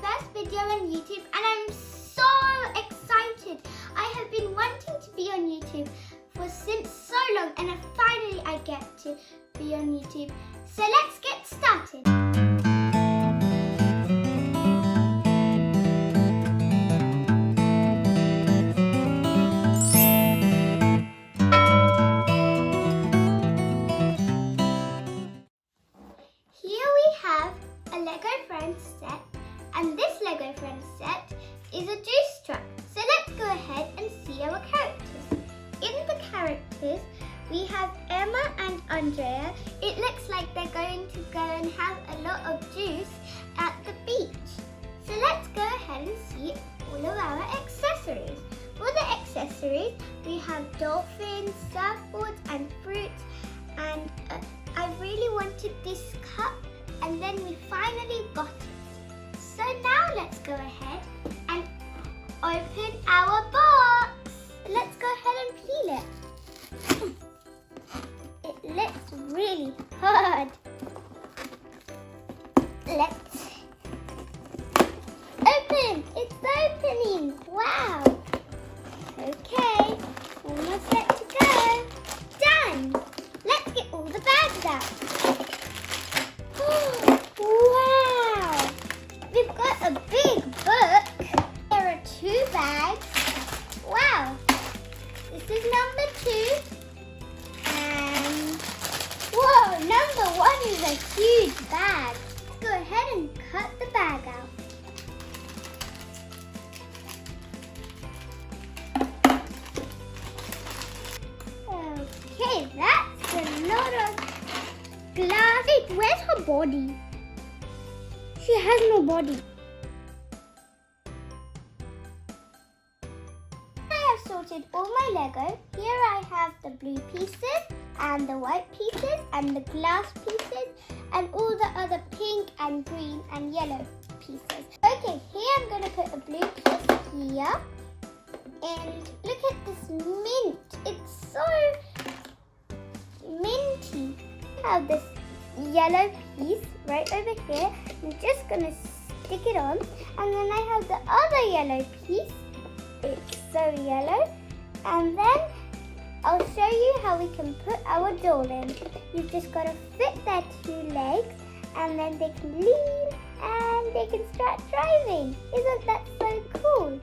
first video on YouTube and I'm so excited. I have been wanting to be on YouTube since so long and finally I get to be on YouTube. So let's get started. Here we have a Lego Friends set, and this Lego Friends set is a juice truck. So let's go ahead and see our characters. In the characters, we have Emma and Andrea. It looks like they're going to go and have a lot of juice at the beach. So let's go ahead and see all of our accessories. For the accessories, we have dolphins, surfboards and fruits, and I really wanted this cup, and then we finally got it. So now let's go ahead and open our box. Let's go ahead and peel it. It looks really hard. Let's open. It's opening. Wow. Okay, almost set to go. Done. Let's get all the bags out. Wow! We've got a big book. There are 2 bags. Wow! This is number 2. And whoa, number 1 is a huge bag. Let's go ahead and cut the bag out. Okay, that's a lot of glass. Wait, where's her body? She has no body. I have sorted all my Lego. Here I have the blue pieces and the white pieces and the glass pieces and all the other pink and green and yellow pieces. Okay, here I'm going to put a blue piece here. And look at this mint. It's so minty. I have this yellow piece right over here. I'm just going to stick it on. And then I have the other yellow piece. It's so yellow. And then I'll show you how we can put our doll in. You've just got to fit their 2 legs. And then they can lean and they can start driving. Isn't that so cool?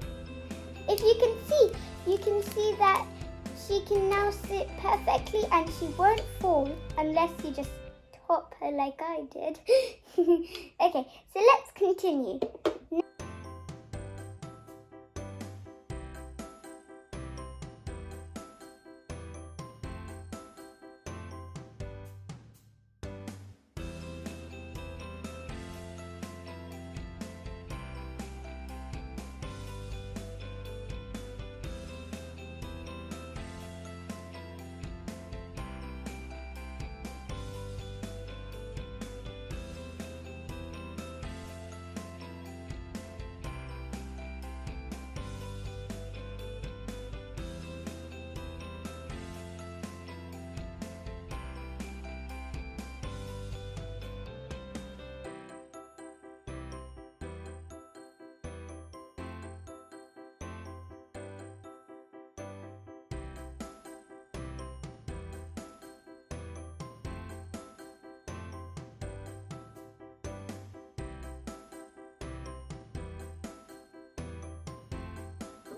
If you can see that she can now sit perfectly and she won't fall unless you just top her like I did. Okay, so let's continue.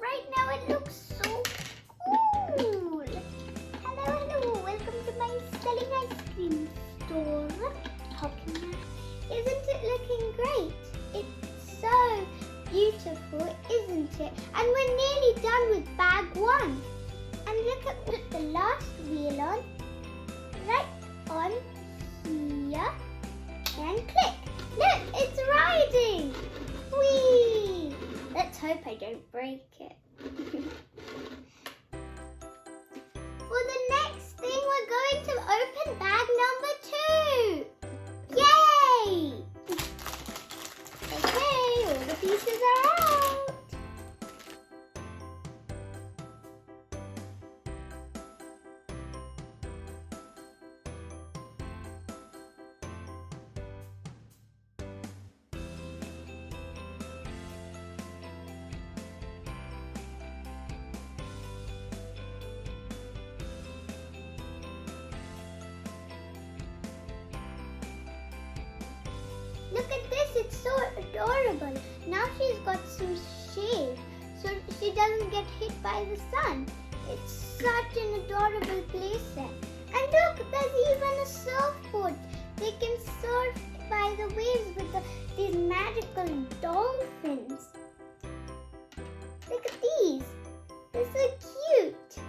Right now it looks so cool. Hello, welcome to my selling ice cream store. Isn't it looking great? It's so beautiful, isn't it? And we're nearly done with bag 1. And look at put the last wheel on, right on here, and click. Look, it's riding. Whee! Let's hope I don't break it. For the next thing, we're going to open bag number 2. Yay! Okay, all the pieces are out. adorable. Now she's got some shade so she doesn't get hit by the sun. It's such an adorable playset. And look, there's even a surfboard. They can surf by the waves with these magical dolphins. Look at these. They're so cute.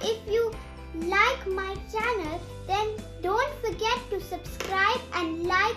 If you like my channel, then don't forget to subscribe and like